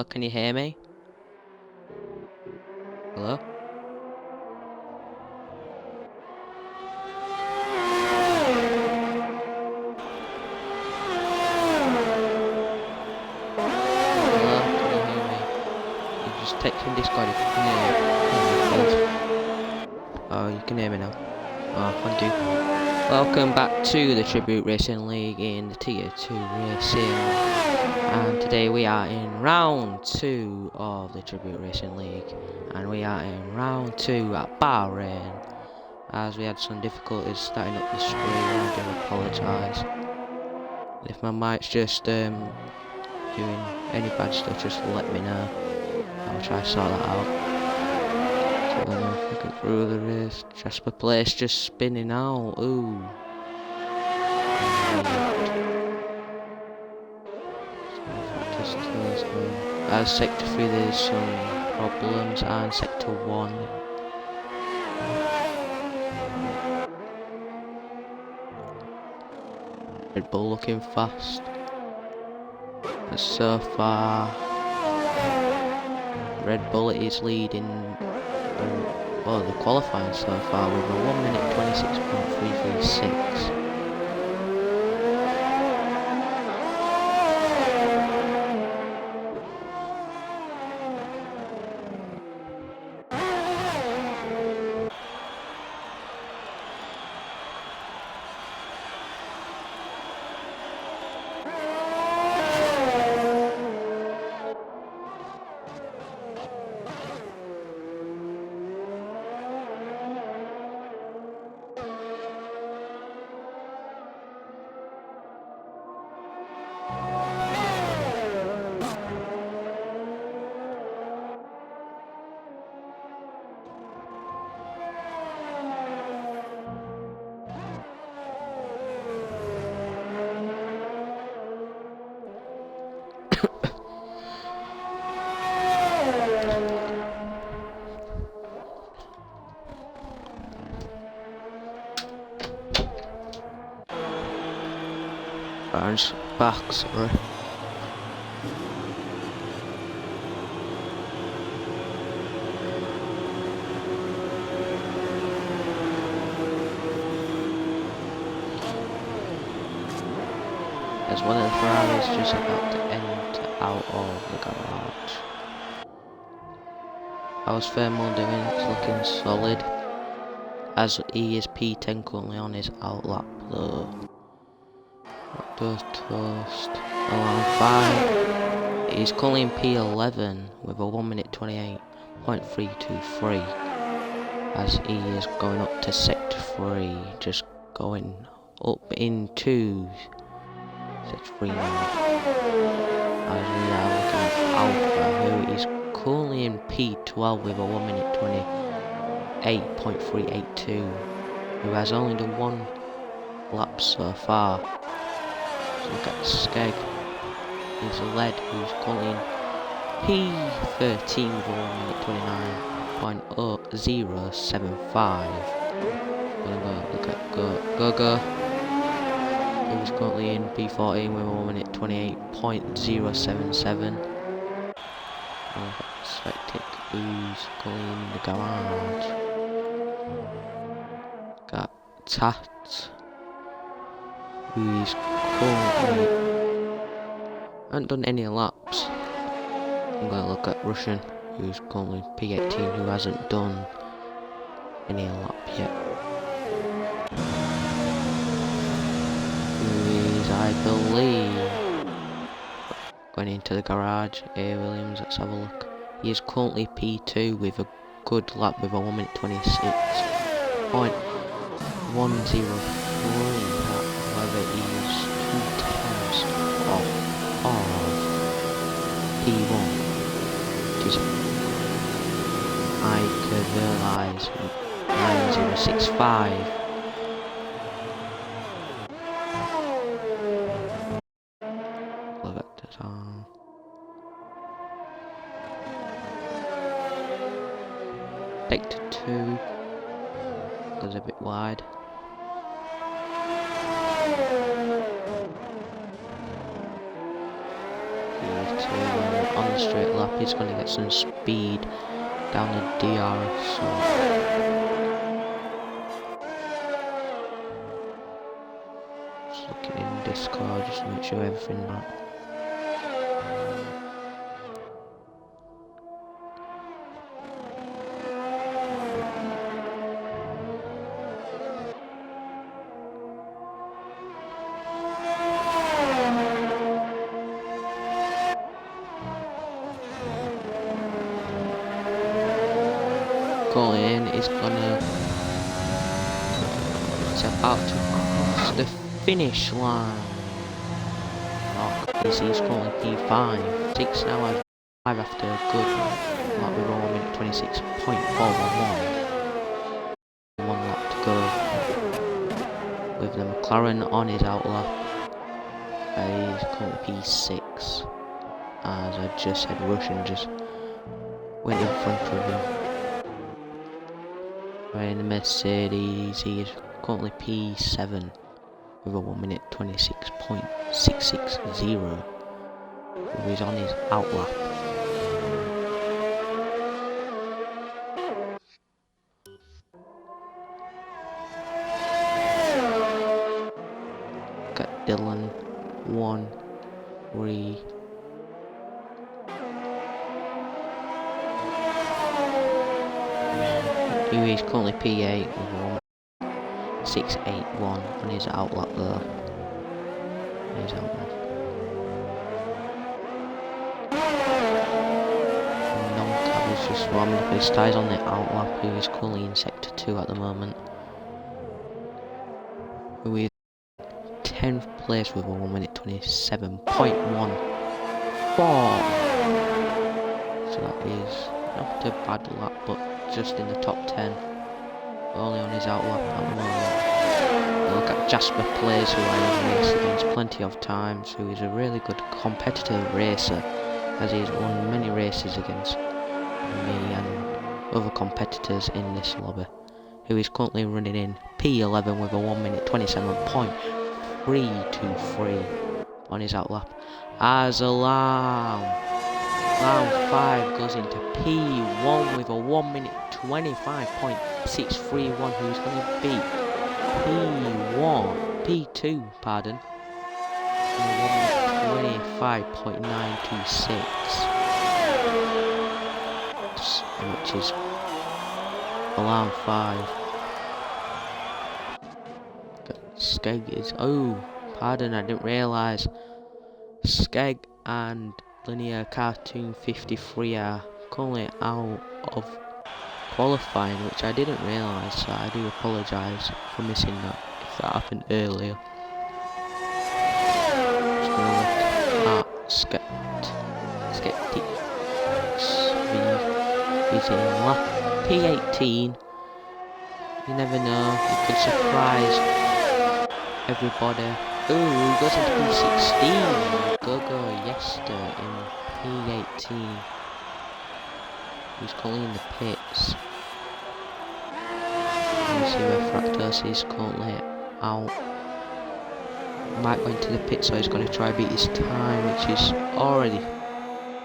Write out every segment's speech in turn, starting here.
Hello, can you hear me? Hello? Hello, can you hear me? You just text in Discord if you can hear me, please. Oh, you can hear me now. Oh, thank you. Welcome back to the Tribune Racing League in the Tier 2 Racing. And today we are in round 2 of the Tribune Racing League. And we are in round 2 at Bahrain. As we had some difficulties starting up the screen, I do apologise. If my mic's just doing any bad stuff, just let me know. I'll try to sort that out. So then I'm looking through the race. Jasper Place just spinning out. Ooh. As Sector 3 there's some problems, and Sector 1. Red Bull looking fast. And so far, Red Bull is leading the qualifying so far with a 1 minute 26.336. Orange back, sorry. As one of the Ferraris just about to enter out of the garage. How's Thermal doing? It's looking solid. As he is P10 currently on his outlap though. Toast around 5. He's currently in P11 with a 1 minute 28.323 as he is going up to Sector 3, just going up into Sector 3 now. As we are looking at Alpha, who is currently in P12 with a 1 minute 28.382, who has only done 1 lap so far. Look at Skeg. He's a lead who's currently in P13 with a 1 minute 29.075. Look at Go. Who's currently in P14 with a 1 minute 28.077. And look at Spectic who's currently in the garage. Got Tat, who's currently hasn't done any laps. I'm going to look at Russian, who's currently P18, who hasn't done any lap yet. Who is, I believe, going into the garage. A. Williams, let's have a look. He is currently P2 with a good lap with a 1 minute 26.103. However, he is 2 tenths off of P1, which is I could realise 9065. Look at the time. Sector 2 goes a bit wide. On the straight lap. He's going to get some speed down the DRS. So just looking in Discord just to make sure everything's right. Colin is about to cross the finish line. Oh, he's currently P5. 6 now has 5 after a good lap with 1 minute 26.411. 1 lap to go. With the McLaren on his out lap. He's currently P6. As I just said, Russian just went in front of him. Right in the Mercedes, he is currently P7 with a 1 minute 26.660. He's on his out lap. Got Dylan 1, 3. He's currently P8 with 681 on his out lap there. His out lap. Non-cab is just warming up his tyres on the out lap, who is currently in sector 2 at the moment. Who is 10th place with a 1 minute 27.14. So that is not a bad lap, but just in the top 10. Only on his out lap at the moment. Look at Jasper Plays, who I have raced against plenty of times, who is a really good competitive racer, as he has won many races against me and other competitors in this lobby, who is currently running in P11 with a 1 minute 27.323 on his out lap. As alarm 5 goes into P1 with a 1 minute 25.631, who's going to beat P2, pardon, 25.926, which is alarm 5. Skeg is, oh, pardon, I didn't realise. Skeg and Linear Cartoon 53 are currently out of qualifying, which I didn't realise, so I do apologise for missing that if that happened earlier. Just gonna look at Skeptics. He's in lap P18. You never know, you could surprise everybody. Ooh, he goes into P16. Go Yester in P18. He's currently in the pits. You see where Fractos is currently out. Might go into the pit, so he's going to try to beat his time, which is already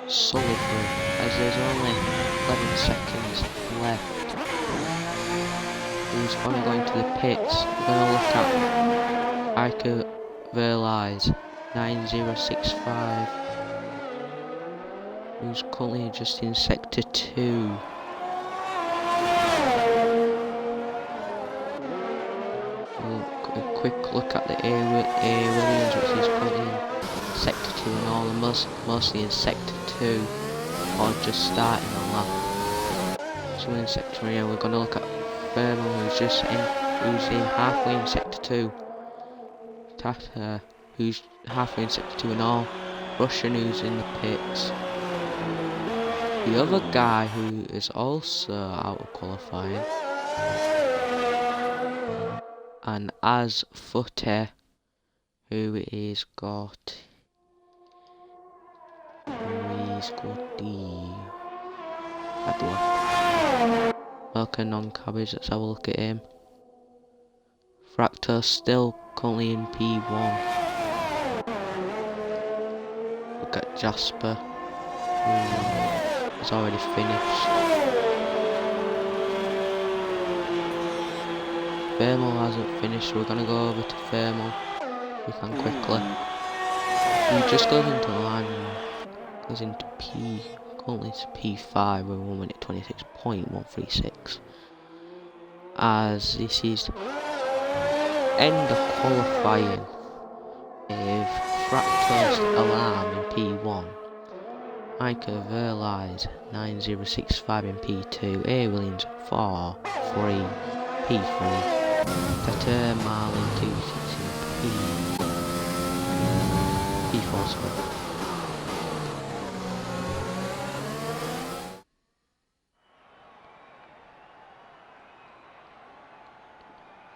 solid good, as there's only 11 seconds left. He's going to go into the pits. We're going to look at Ica Verlies 9065. Who's currently just in sector 2. A quick look at the A Williams, which is currently in sector 2 and all, and mostly in sector 2, or just starting a lap. So in sector 3, we're going to look at Furman, who's in halfway in sector 2. Tata, who's halfway in sector 2 and all. Russian, who's in the pits. The other guy who is also out of qualifying, and as Foote, who is got the bad luck. Welcome non-cabbage, let's have a look at him. Fractos still currently in P1. Look at Jasper. who has already finished. Thermal hasn't finished, so we're going to go over to Thermal. We can quickly. He just goes into line, goes into P, currently it's P5 with 1 minute 26.136. As this is end of qualifying with Fractose Alarm in P1, Micah Verlies 9065 in P2, A Williams 4, 3, P3, Tater Marlin 26 in P4 sorry.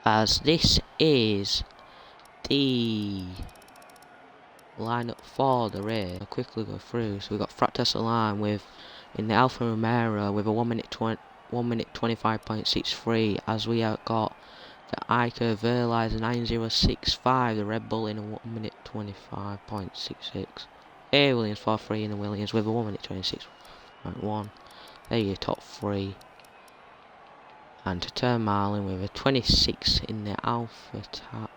As this is the lineup for the race, I'll quickly go through. So we've got Fractose Alarm with in the Alfa Romero with a 1 minute 25.63, as we have got the Iker Verlies 9065, the Red Bull in a 1 minute 25.66. A Williams 4-3 in the Williams with a 1 minute 26.1. There are your top 3. And Tater Marlin with a 26 in the Alpha Tower.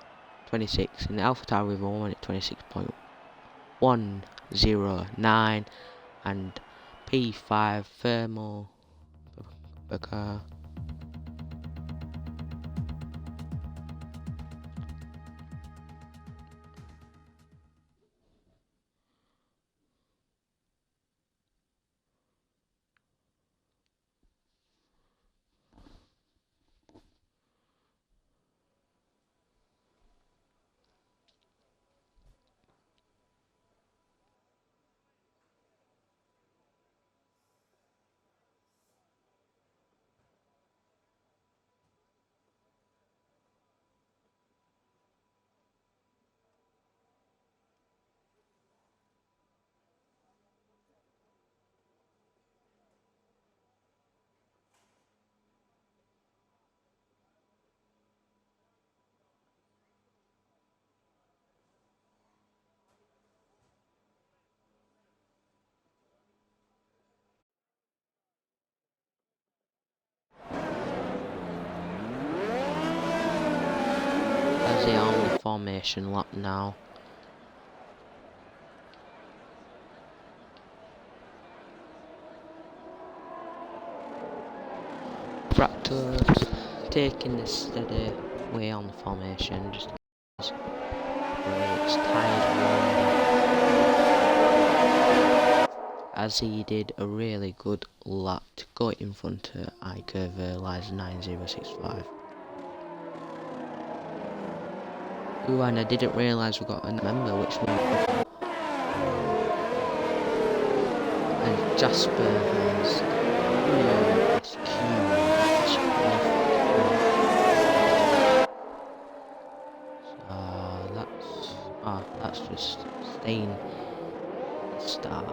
26 in the Alpha Tower with a 1 minute 26.109, and P5 Thermal Baka. As they are on the formation lap now. Fractose taking the steady way on the formation, just it's tired as he did a really good lap to go in front of Iker Verlies 9065. Ooh, and I didn't realise we got a member, which one. And Jasper has that's just staying start,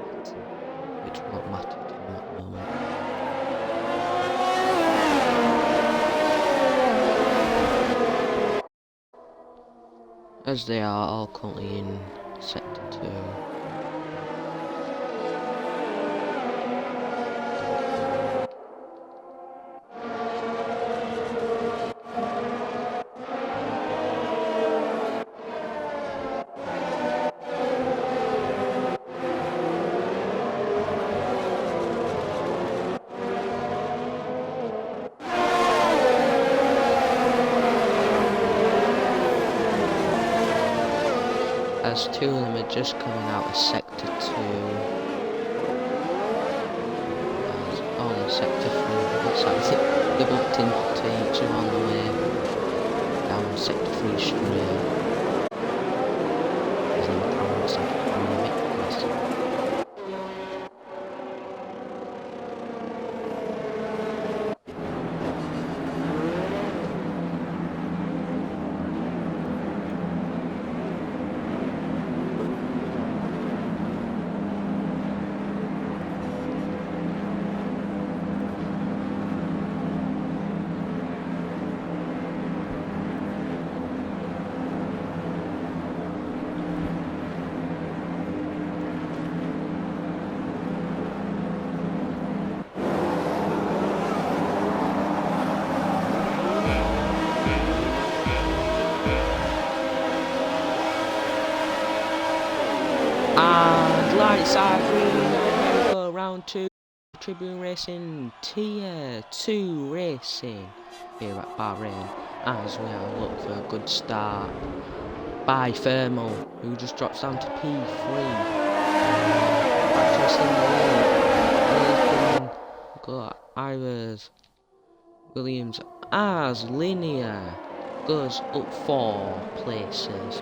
which won't matter to him at the moment. As they are all currently in sector 2. As 2 of them are just coming out of sector 2. As all in sector 3, looks like they bumped into each other on the way down sector 3 straight. As in the car looks like it's really mixed. inside 3, here we go, round 2, Tribune Racing, Tier 2 Racing, here at Bahrain, as we are looking for a good start by Thermal, who just drops down to P3. Just in the lead, got Ivers, Williams as Linear goes up 4 places,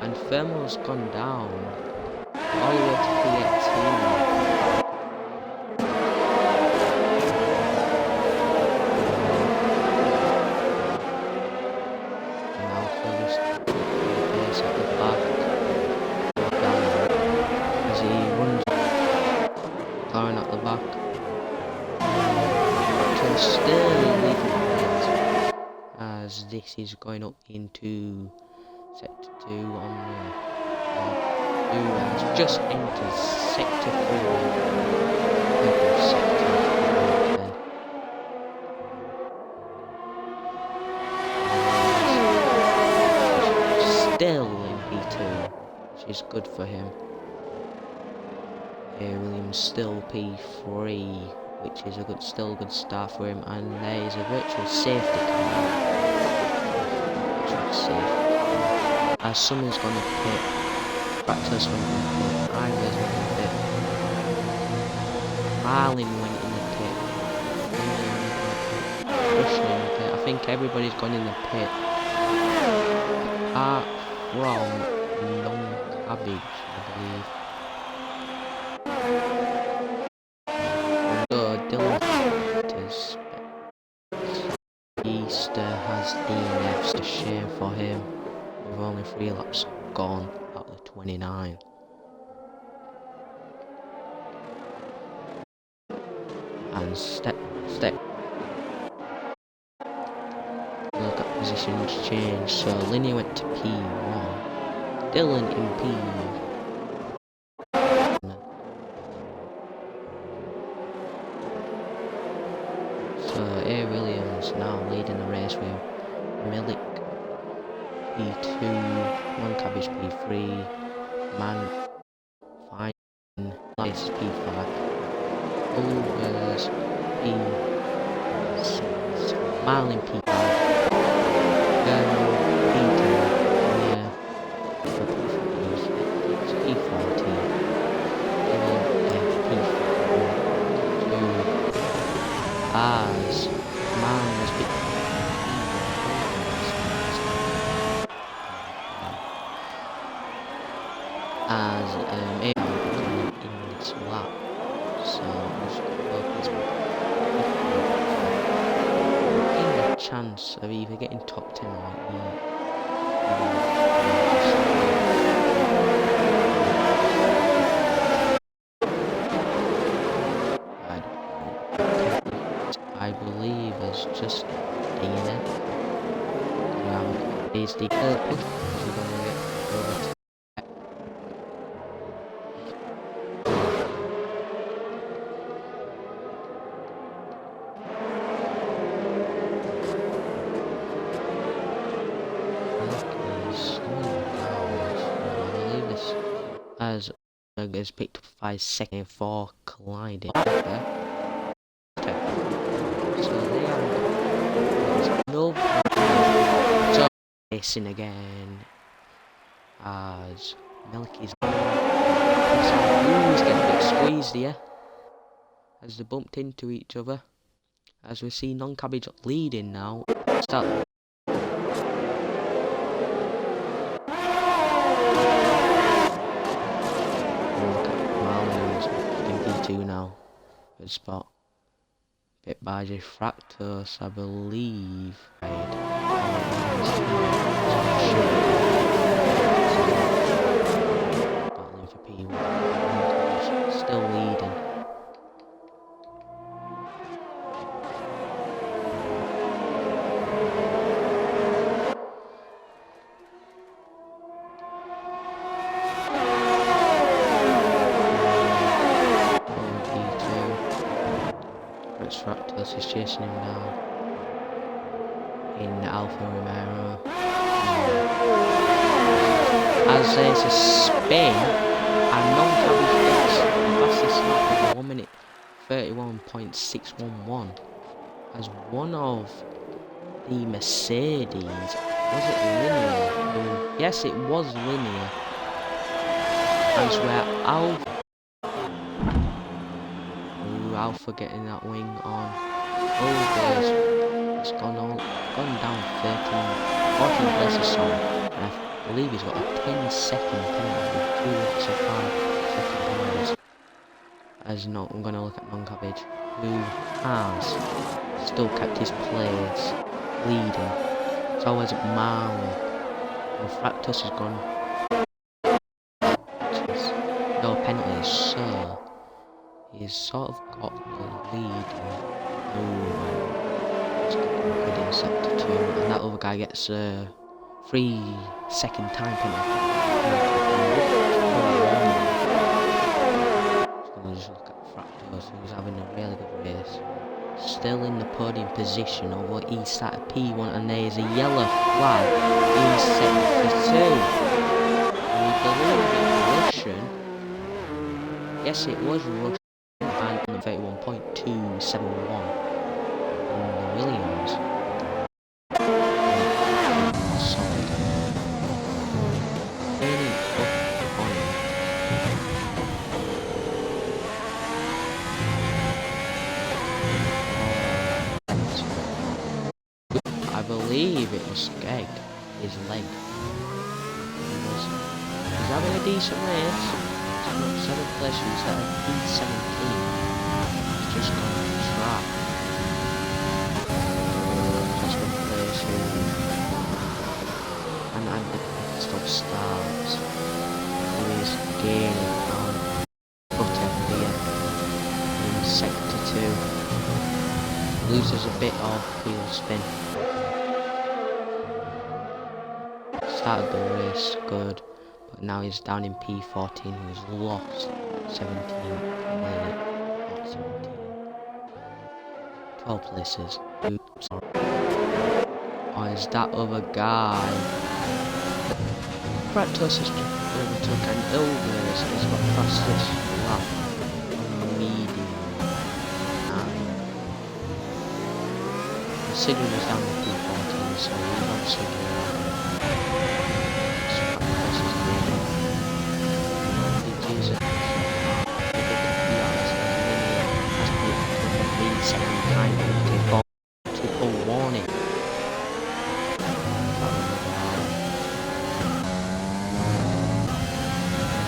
and Thermal's gone down all the way to P18. And Alpha just pace at the back, as he runs, firing at the back. Still leading the race, as this is going up into sector 2 on the who has just entered sector 4. Still in P2, which is good for him. Here Williams still P3, which is still a good start for him, and there is a virtual safety car. As someone's gone to pit, Fractal's gone to pit, Ivers went in the pit, Marlin went in the pit, Russian in the pit. I think everybody's gone in the pit, apart from non-cabbage, I believe. Easter has DNFs, a shame for him, with only 3 laps gone out of the 29. And step, look at positions change, so Linear went to P1, Dylan in P. So A. Williams now leading the race with Milik P2, Non-Cabbage P3, Man Fine Lice P5, Overs P6, Marlin P5, P10, yeah, P14, as man was bit as in this lap, so in a chance of either getting top 10 or not. I believe is just DNF. Is the purple. I believe this as is picked up 5 seconds for colliding. No, so racing again as Milky's getting a bit squeezed here as they bumped into each other. As we see Non-Cabbage leading now. Start. Marlon's in P2 now. Good spot. Bit by J Fractos, I believe. Battling for P1. Still leading. Fractos is chasing him now in Alfa Romero. As there's a spin and Non-Cabbage 31.611 as one of the Mercedes. Was it linear? Yes, it was linear. As we're Alpha getting that wing on. Oh, it's gone down 14 places, sorry. And I believe he's got a 10-second penalty with 2 laps of 5-second penalties. As not, I'm gonna look at Non-Cabbage, who has still kept his place leading. So has Marlon. And Fractus has gone. No penalties, so he's sort of got the lead. He's got good in sector 2, and that other guy gets a 3-second time penalty. Just look at Fractus, who's having a really good race. Still in the podium position, although he started P1, and there's a yellow flag in sector 2. We believe it's Russian. Yes, it was Russian, and on 31.271 on the Williams. Solid. Really up on him. I believe it was Skeg, his leg. He's having a decent race. He's got 7th place, he's at P17. He's just gone on the track. Just one place and the stop starts. Who is gaining on Button here in sector 2. Loses a bit of wheel spin. Started the race good, but now he's down in P14, who's lost 12 places. Oops, sorry. Oh, is that other guy? Fractus has overtook an Ilvers, he's got past this lap on the medium. And the signal is down in P14, so he's obviously doing that.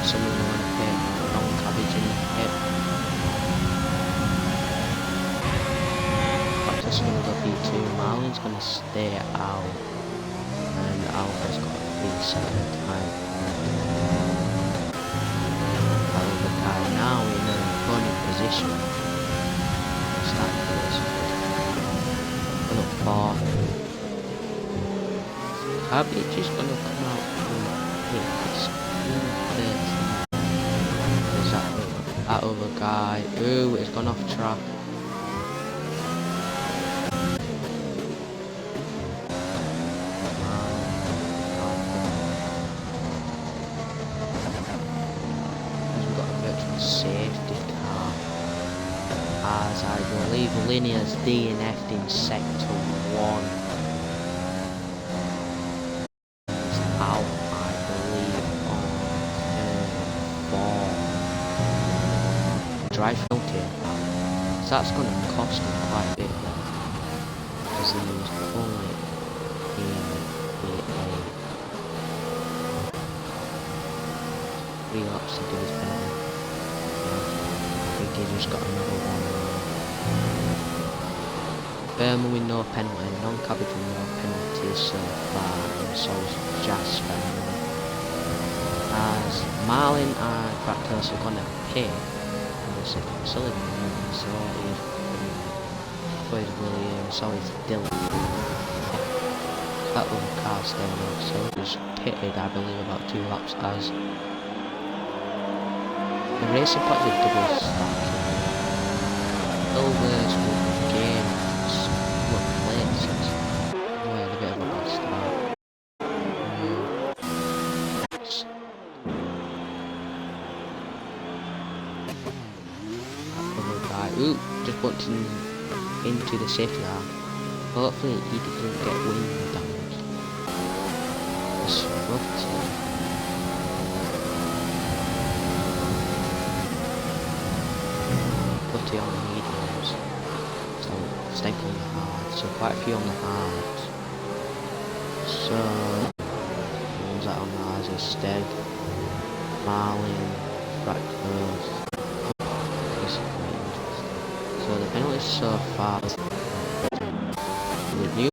Someone want to put Non-Cabbage in the pit. Practice going to go B2. Marlon's going to stay out. And Alpha's got a 3-second time. Alpha guy now in a running position. Starting for this. Going up 4. Cabbage is going to come out from the pit. That other guy, ooh, it's gone off track. We've got a virtual safety car. As I believe Linear's DNF'd in sector 1. It's out, I believe, on dry filter, so that's going to cost him quite a bit then, because he was only in P8. 3 laps to do his penalty. I think he's just got another one. Berman with no penalty, Non-Cabbage with no penalties so far, and so is Jasper. As Marlin and Fractus are going to pit. Solid, so he's William, so he's Dylan. That other car staying out, so he was pitted, I believe, about 2 laps as the racing points are double stacking. Ilvers will gain what places. Yeah, a bit of a bad start. Ooh, just bumped into the safety car. Hopefully he doesn't get wing damage. That's rough too. Putty on the mediums. So stay on the hard. So quite a few on the hard. So ones that on the hard instead. Marlin, Fractals. So the penalties so far. The new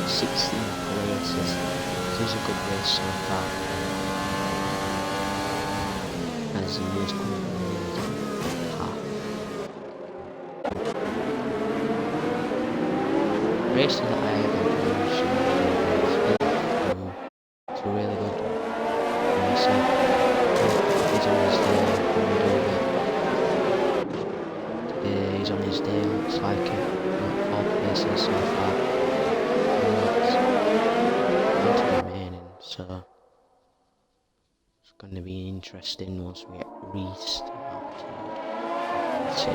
16 places. This is a good race so far. As the years come race that I have it's really good. He's on his day, he's on his day, looks like it. 4 places so far. Into the remaining, so it's going to be interesting once we get restarted. That's it.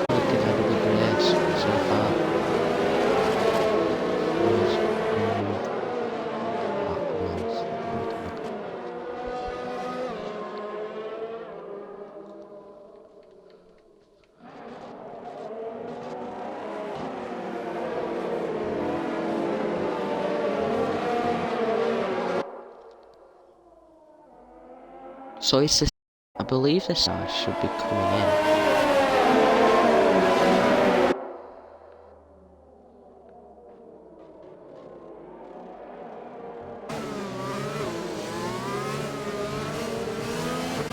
Look at how good race so far. So it's this, I believe the stars should be coming in.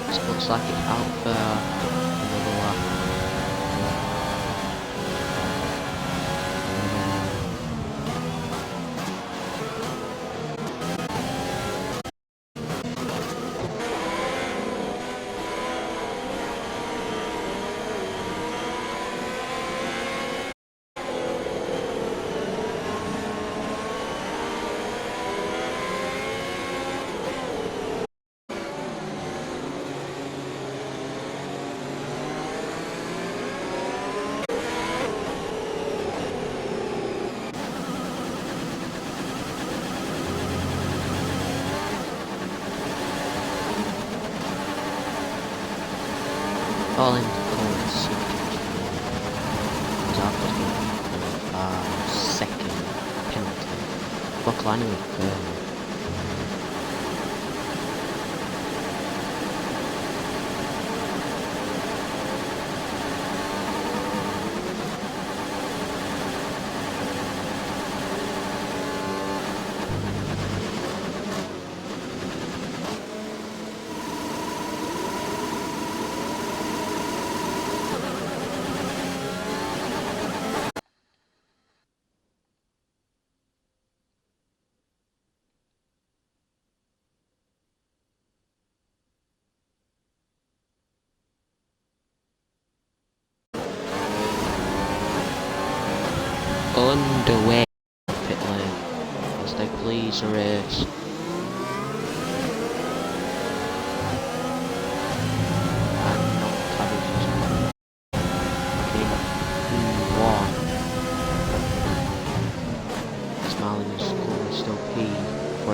It looks like it's out for another lap. All in the second penalty. Bucklining with third. Underway pit lane as they please the race. And not cabbages in one. Smiling is still P3.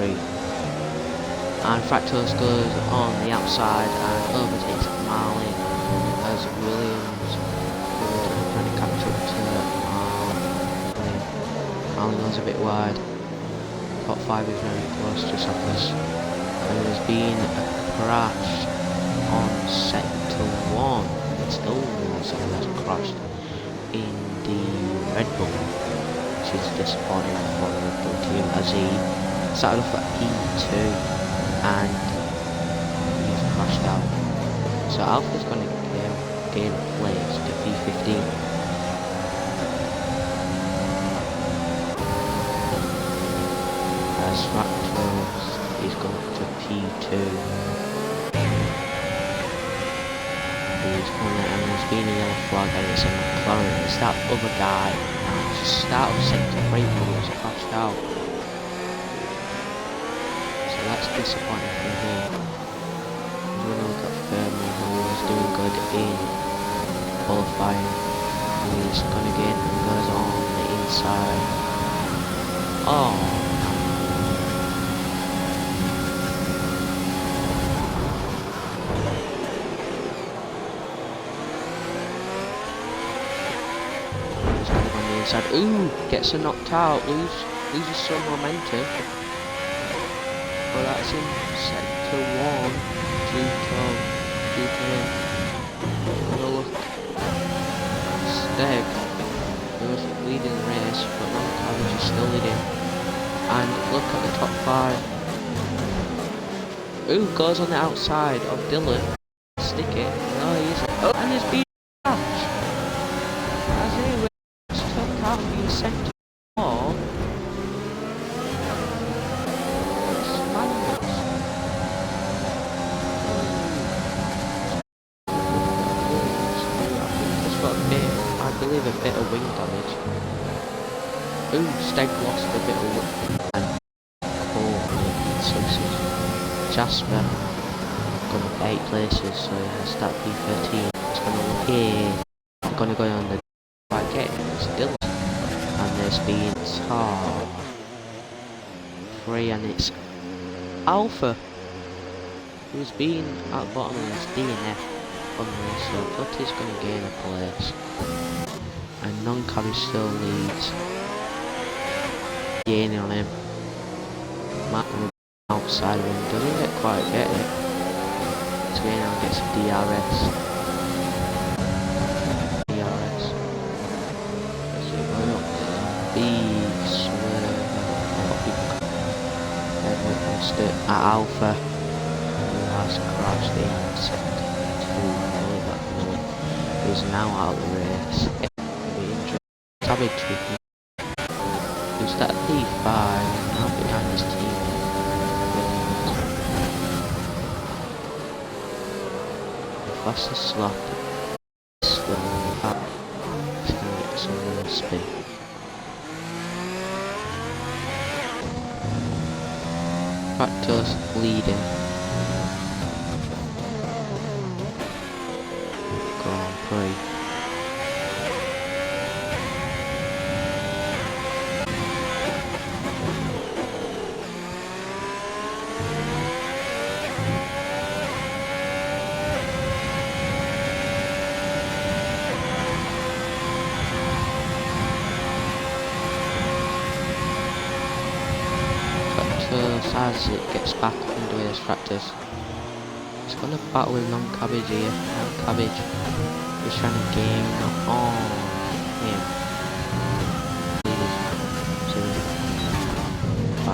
And Fractals goes on the outside and overtakes Marlin as Williams trying to catch up to Marlin goes a bit wide. Top 5 is very close to Sappers. And there's been a crash on sector 1. It's still Luson has crashed in the Red Bull, which is disappointing for the Red Bull team as he started off at P2 and he's crashed out. So Alpha's going to gain a place to P15. Fractals, he's gone up to P2. He's gone and there's been a yellow flag and it's a McLaren. It's that other guy. Start of sector 3 who was crashed out. So that's disappointing for him. We're going to look at Fermi, who was doing good in qualifying. He's gone again and goes on the inside. Oh, he's going to go on the inside. Ooh, gets her knocked out. Loses some momentum. But that's in sector 1 due to him. Have a look. Steg, who was leading the race, but non-carriage is still leading. And look at the top 5. Ooh, goes on the outside of Dylan. Stick it. No, he's. Oh, and it's been catch. As he was took out and being sent to the wall. I believe a bit of wing damage. Ooh, Steg lost a bit of wing and Jasper got 8 places, so he has that P13. It's gonna look here. They're gonna go on the right gate. Still, and there's been top 3, and it's Alpha, who's been at the bottom of this DNF on this, so Flutter's gonna gain a place. And non-carry still leads. Gaining on him. Matt outside of him, doesn't quite get it. So he now gets a DRS. Let's see, going up there. Big swerve. Then comes to Alpha, who has crashed in sector 2. Who's now out of the race. Savage with who's that P5 now behind his teammate. The fastest lap slowly back. He's gonna get some real spin. Factors leading. Grand Prix. As it gets back under his Fractors, he's going to battle with non-cabbage here. Non-cabbage is trying to gain on him. 5.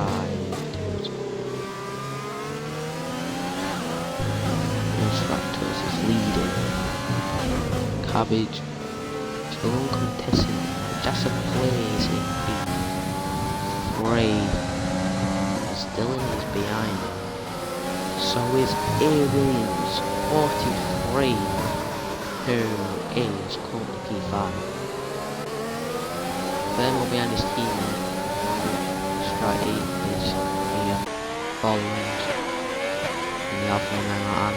His Fractors is leading. Cabbage still uncontested. Just a plays in 3. Dylan is behind. So is A. Williams, 43, who is currently P5. Thermal behind his teammate. Strike is here. Following. And the Alpha and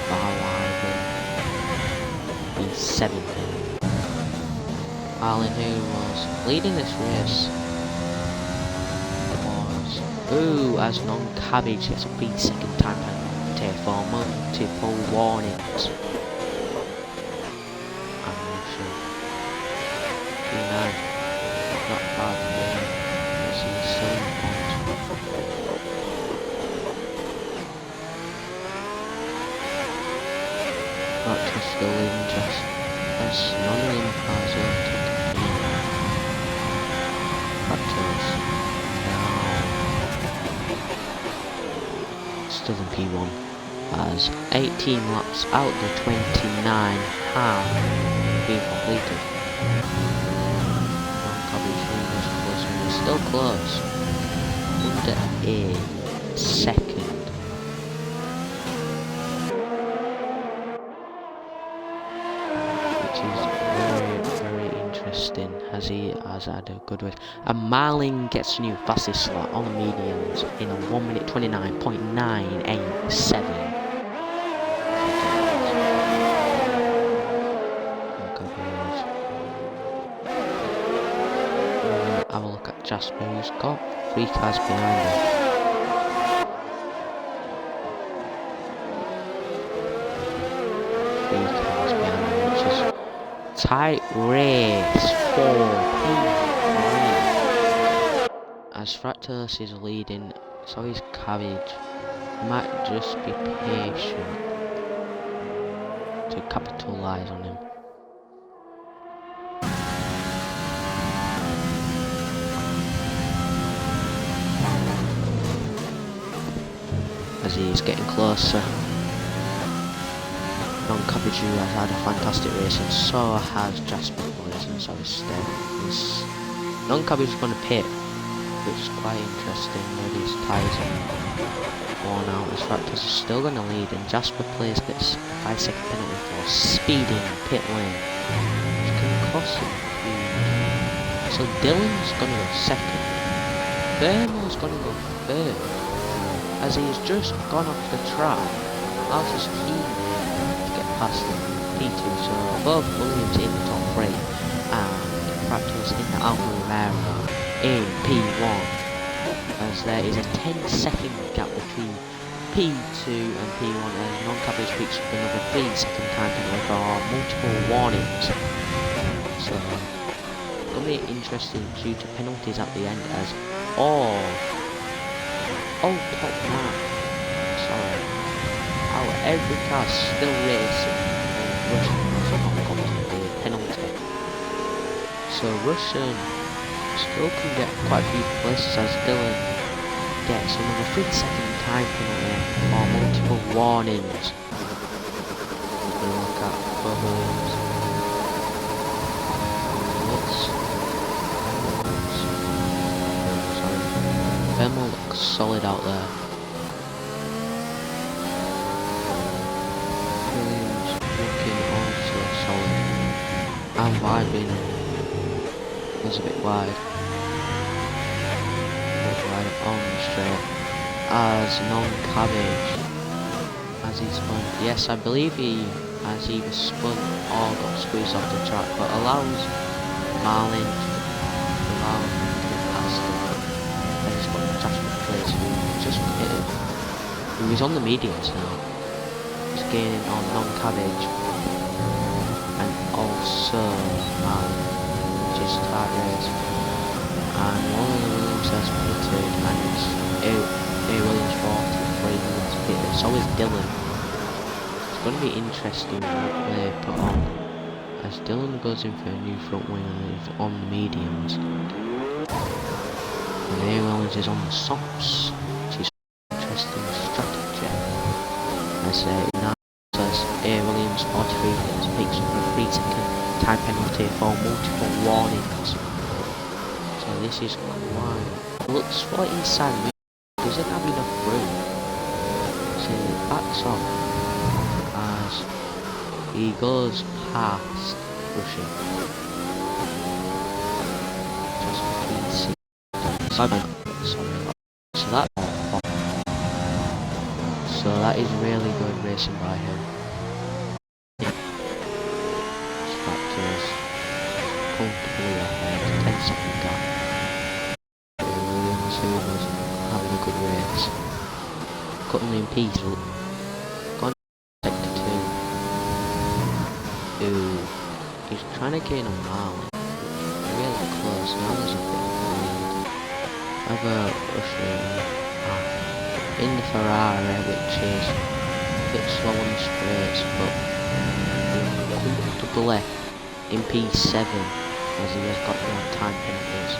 Bahrain. He's 7th. Allen, who was leading this race. Ooh, as non-cabbage gets a big second time penalty for multiple warnings. I'm not sure. Not bad there. Let's see, 7 points. Not just still in just as none of them cars are Factors. Still in P1 as 18 laps out of the 29 have been completed. Non-cabbage still close. Under a second. Which is very, very interesting. as he has had a good race. And Marlin gets new fastest slot on the mediums in a 1 minute 29.987. Have a look at Jasper, who's got 3 cars behind him. Which is tight race for P3. As Fractus is leading, so is Carriage. You might just be patient to capitalise on him. As he's getting closer. Non-Cabbage has had a fantastic race, and so has Jasper Boys, and so is Steph. Non-Cabbage is going to pit, which is quite interesting. Maybe his tyres are worn out. His Raptors are still going to lead, and Jasper Plays gets a 5-second penalty for speeding pit lane, which can cost him. So Dylan's going to go second. Thermal's going to go third, as he's just gone off the track. I'll just keep past P2, so both Williams in the top 3 and Fractals in the Alfa Romero in P1, as there is a 10-second gap between P2 and P1 as Non-Cabbage picks up another 3-second time penalty for multiple warnings. So it's going to be interesting due to penalties at the end, as top man, sorry. Every car still racing Russian, so not coming to the penalty. So Russian still can get quite a few places, as Dylan gets another 3-second time penalty for multiple warnings. We're going to look at Williams. Thermal looks solid out there. And vibing was a bit wide. On the straight. As Non-Cabbage, as he spun. Yes, I believe he has either spun or got squeezed off the track, but allows Marlin to allow him to get past him. And he's got Jasper Place, who just hit him. Who is on the mediums now. He's gaining on Non-Cabbage. Also, which is start race, and one of the Williams has pitted, and it's A Williams 43 minutes pitted, so is Dylan. It's going to be interesting what they put on, as Dylan goes in for a new front wing on the mediums, and A Williams is on the softs, which is an interesting strategy, as now says A Williams 43 minutes picks up a 3-second time penalty for multiple warnings. So this is quite... looks right inside me. Doesn't have enough room. So he backs off as he goes past Russian. Just between C. Sorry. So that is really good racing by him. Comfortably ahead, 10-second gap. Williams, who was having a good race, cutting in P2, gone sector 2, who is trying to gain on Marlin, really close. Now there's a bit of a lead. Over Russian in the Ferrari, which is a bit slow on the straights, but comfortably in P7, as he has got no time penalties.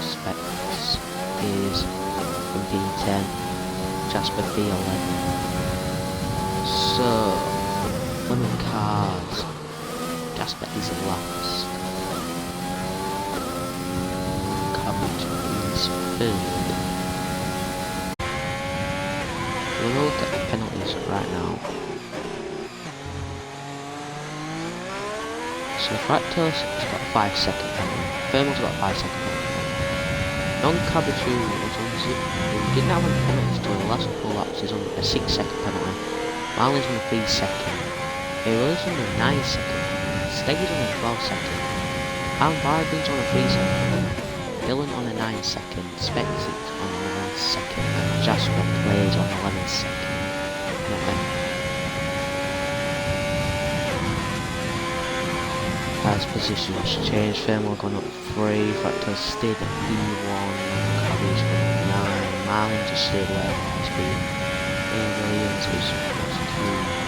Specs is in P10, Jasper P11. So, women cars, Jasper is last. Cabbage is third. we're going to look at the penalties right now. So Fractal's got a 5-second penalty. Thermal's got a 5-second penalty. Non-Cabbage, who didn't have any penalties until the last couple laps, is on a 6-second penalty. Marlin's on a 3-second. Hero's on a 9-second. Steggy's on a 12-second. And Barbin's on a 3-second. Dylan on a 9-second. Spex's on a 9-second. And Jasper plays on 11-second. As positions changed, Thermal gone up 3, Fractal stayed at P1, Cabbage gone up 9, Marlin just stayed where he's been. Ian Williams was 2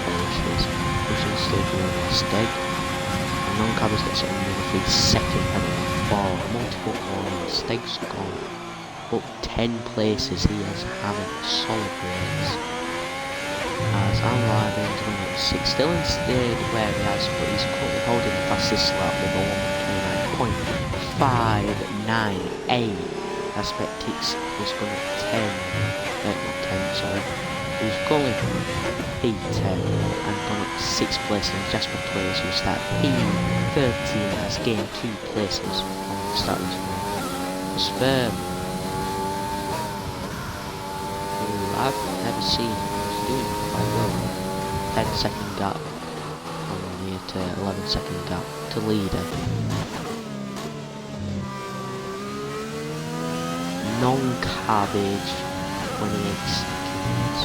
finishes, Luson stayed where Steg. And non-Cabbage gets another 3-second penalty for multiple warnings. Steg's gone up 10 places, he is having a solid race. As Anward's gone up 6, Dylan stayed where he has, but he's currently holding the fastest lap with a 1:29.598. Aspectix was gone up 10, not 10, sorry. He's going P10 and gone up 6 places. Jasper Players, who started P13, has gained 2 places on the start of this one. Sperm, who I've never seen, was doing quite well. 10-second gap on here to 11-second gap to leader. Non-Cabbage 28 seconds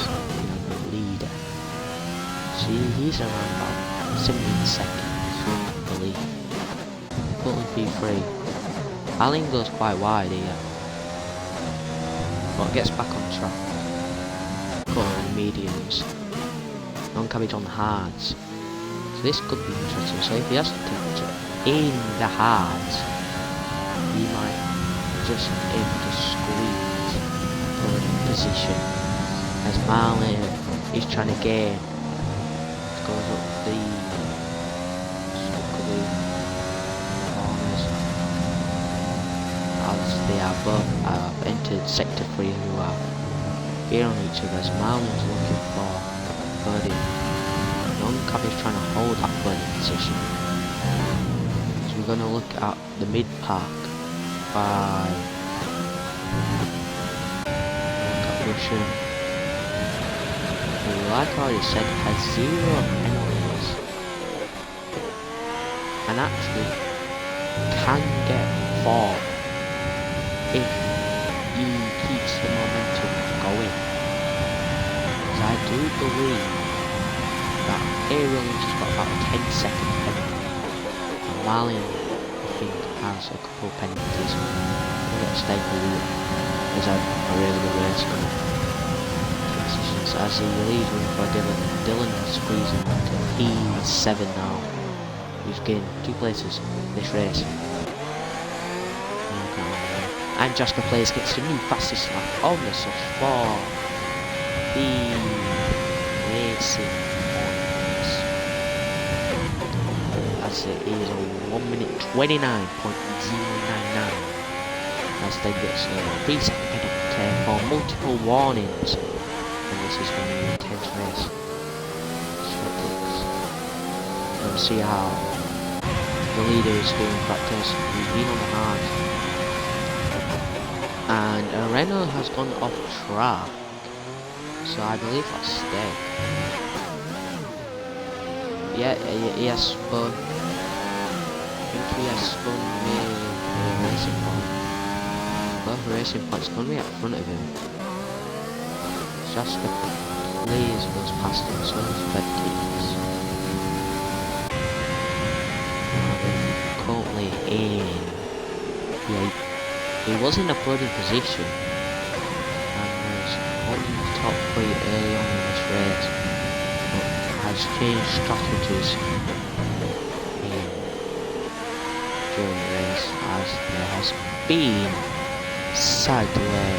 leader. See, he's around about 17 seconds I believe. Pulling P3. Alan goes quite wide here, but gets back on track. Put on mediums. Non-Cabbage on hards. So this could be interesting. So if he has to take in the hards, he might just able to squeeze for a position. As Marley is trying to gain, goes up the corners. As they are both entered sector 3 who are here on each other. As Marlin's looking for birdie. Non-Cabbage trying to hold that birdie position. So we're going to look at the mid-park by Russian, who, like I already said, has 0 penalties and actually can get 4 if he keeps the momentum going. So I do believe that Williams has got about a 10-second penalty, and Marlin, I think, has a couple of penalties. We'll get a stake with it. He's had a really good race going. Positions as he leads room for Dylan. Dylan is squeezing to P7 now. He's gained 2 places in this race. And Jasper Players gets the new fastest lap on the Sus for the racing points. As it is a 1:29.099. As they get a 3-second penalty for multiple warnings. And this is going to be an intense race. Let's see how the leader is doing practice. He's been on the hard. And Renault has gone off track, so I believe that's Steg. Yeah, he has spun. I think he has spun with Racing Point. Both Racing Points going to be at front of him. Just the Players goes past him, so it's Spectators. Currently in P8. He was in a bloody position and was on the top 3 early on in this race, but has changed strategies during the race as there has been side delay.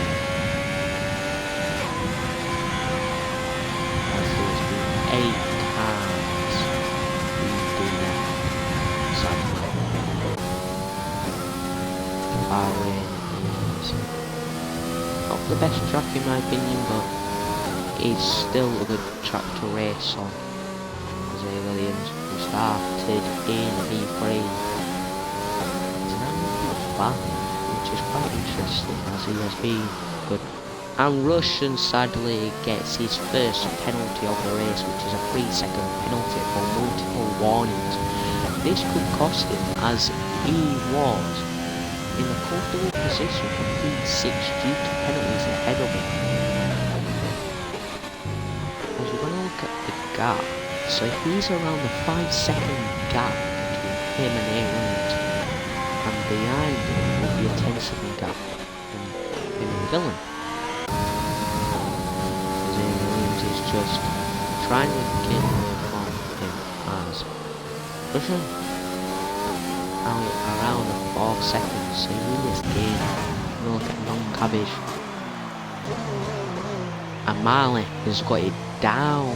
As there's been 8 times being done side delay. Bahrain. Not the best track in my opinion, but is still a good track to race on. Jose Williams, who started in P3, is now in P5, which is quite interesting as he has been good. And Russian sadly gets his first penalty of the race, which is a 3-second penalty for multiple warnings. This could cost him as he was in a comfortable position for P6 due to penalties ahead of him. As we're going to look at the gap, so he's around the 5-second gap between him and A-Williams, and behind him will be a 10-second gap between him and Dillon. As A-Williams is just trying to get away from him as Russian around the 4 seconds, so he really is gaining. Look at non-cabbage. And Marley has got it down.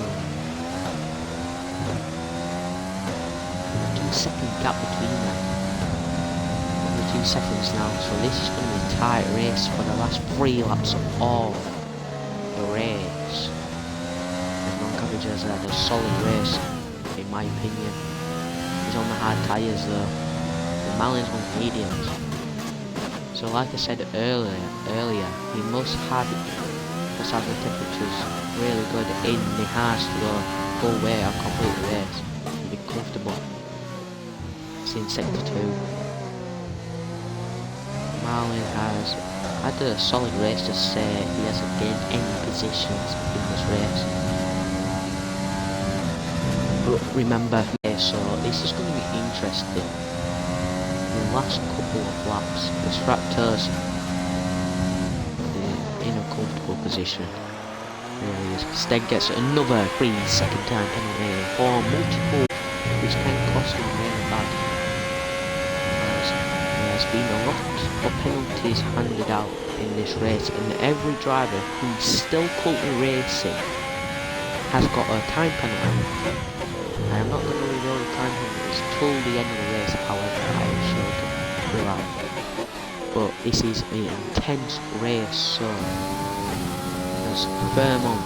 2-second gap between them. Only 2 seconds now, so this is going to be a tight race for the last 3 laps of all the race. And non-cabbage has had a solid race, in my opinion. He's on the hard tyres though. Marlin's on mediums. So like I said earlier, he must have the temperatures really good in the harsh to go away and complete the race and be comfortable. It's in sector 2. Marlin has had a solid race to say he hasn't gained any positions in this race. But remember, so this is going to be interesting. The last couple of laps, the Straptors in a comfortable position. Really is. Stead gets another 3-second time penalty for multiple, which can cost him really bad. As there has been a lot of penalties handed out in this race, and every driver who's still currently racing has got a time penalty. I am not going to reveal the time penalties till the end of the race, however I have showed them throughout. But this is an intense race, so there's Vermont,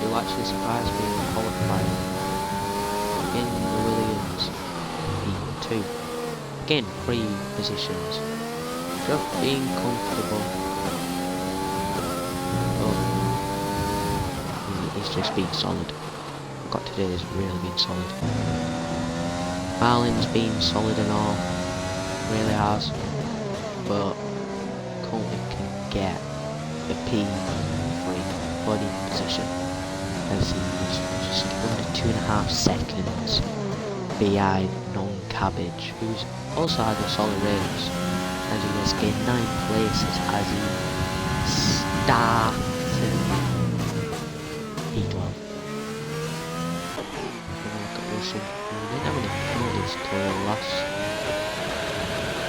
who actually surprised me in qualifying, in the Williams P2. Again, 3 positions, just being comfortable. But he's just been solid. Got today has really been solid. Marlin's been solid and all, really has, but currently can get the P3 body position as he's just under 2.5 seconds behind non-cabbage, who's also had a solid race, as he has gained 9 places as he started P12. Russian, he didn't have any penalties till the last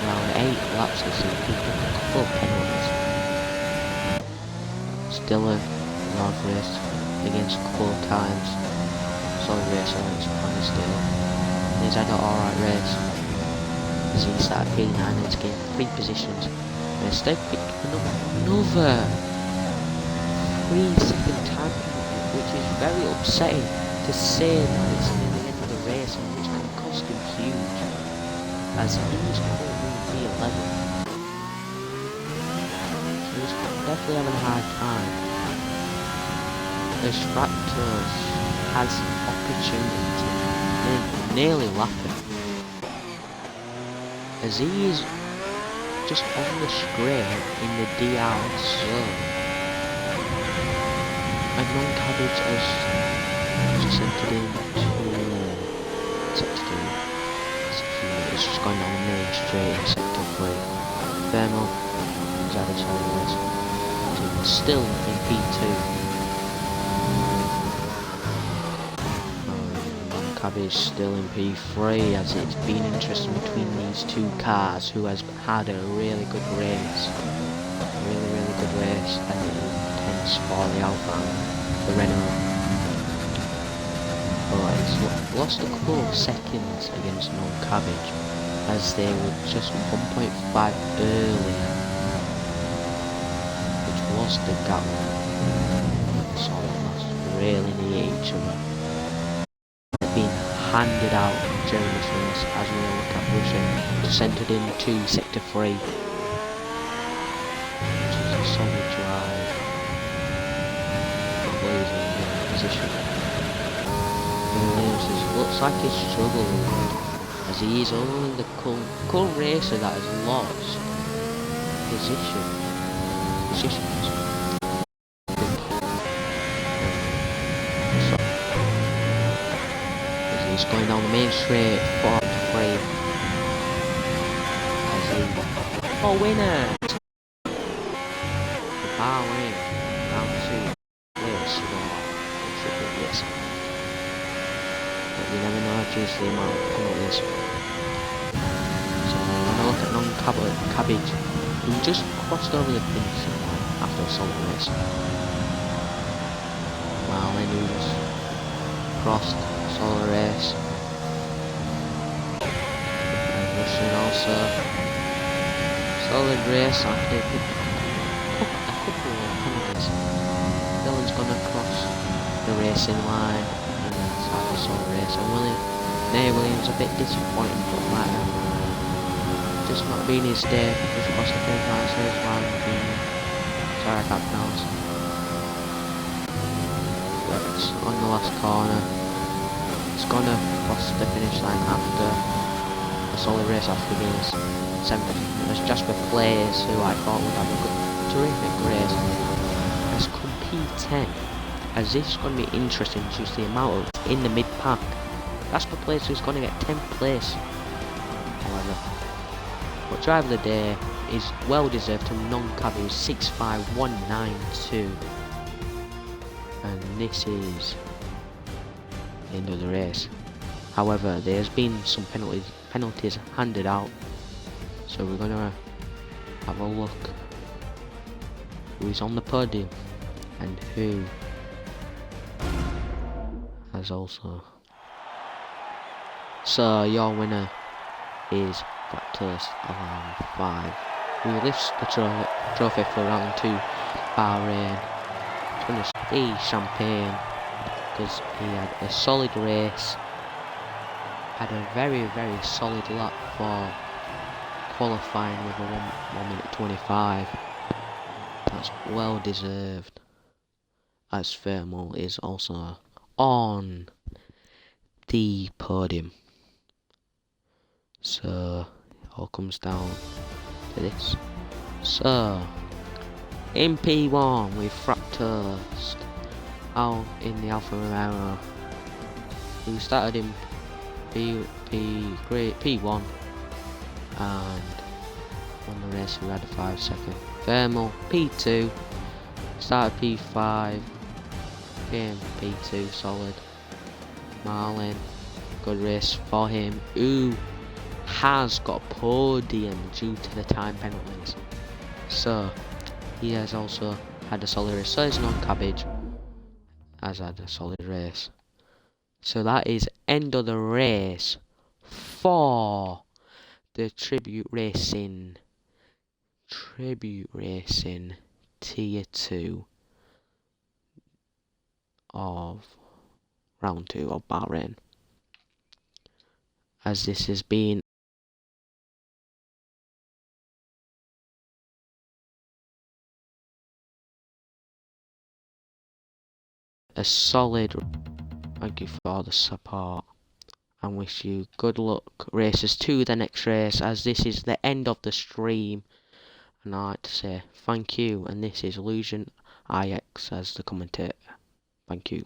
around 8 laps as he picked up a couple of penalties. Still a large race against a couple of times. Solid race on his still. He's had an alright race. As he started P9 and he's gained 3 positions. And instead picked up another 3-second time penalty, which is very upsetting to say that it's near the end of the race, and which can cost him huge, as he's currently P11. So he's definitely having a hard time. The Straptors has opportunity to nearly lap him, as he is just on the straight in the DR zone, and non-cabbage has just entered into sector 2. It's just gone down the main straight in sector 3. Vermont has had a solid race. Still in P2. Cabbage still in P3, as it's been interesting between these 2 cars, who has had a really good race. Really good race, and it is tense for the Alpha and the Renault. But it's lost a couple of seconds against non-cabbage, as they were just 1.5 earlier, which was the gap. Solid. really near each other. They're being handed out during this race as we look at Russia just entered into sector 3, which is a solid drive. Blues in position. Williams looks like he's struggling as he is only the current racer that has lost positions. He's going down the main straight, 4 to 3. As he for winner. The Bahrain round 2 race triple race. But you never know just the amount of penalties. So when I look at non-cabbage, who just crossed over the finish line after a solid race. Marlin who's crossed solid race. And Luson also solid race after a couple of penalties. Dylan's gone across the racing line and that's after a solid race. And Williams a bit disappointed but like just not being his day, just across the finish line, so he's one sorry I can't pronounce. But on the last corner, he's gonna cross the finish line after a solid race after this 7th. There's Jasper Players, who I thought would have a good, terrific race, has come P10, as this is going to be interesting to see the amount of in the mid-pack. Jasper Players who's going to get 10th place, however. But driver of the day is well deserved to non-cabbage 65192. And this is the end of the race. However, there's been some penalties handed out. So we're gonna have a look who's on the podium and who has also. So your winner is Baptist around 5, who lifts the trophy for round 2, Bahrain. It's going to be champagne because he had a solid race, had a very solid lap for qualifying with a 1 minute 25. That's well deserved, as Thermal is also on the podium. So it all comes down to this. So in P1 with Fractosed out in the Alfa Romeo, who started in P1 and won the race. We had a 5-second. Thermal P2 started P5, came P2 solid. Marlin, good race for him, who has got a podium due to the time penalties. So he has also had a solid race. So his non-cabbage has had a solid race. So that is end of the race for the Tribune Racing Tier 2 of round 2 of Bahrain. As this has been a solid. Thank you for the support and wish you good luck racers to the next race, as this is the end of the stream, and I'd like to say thank you, and this is Luson IX as the commentator. Thank you.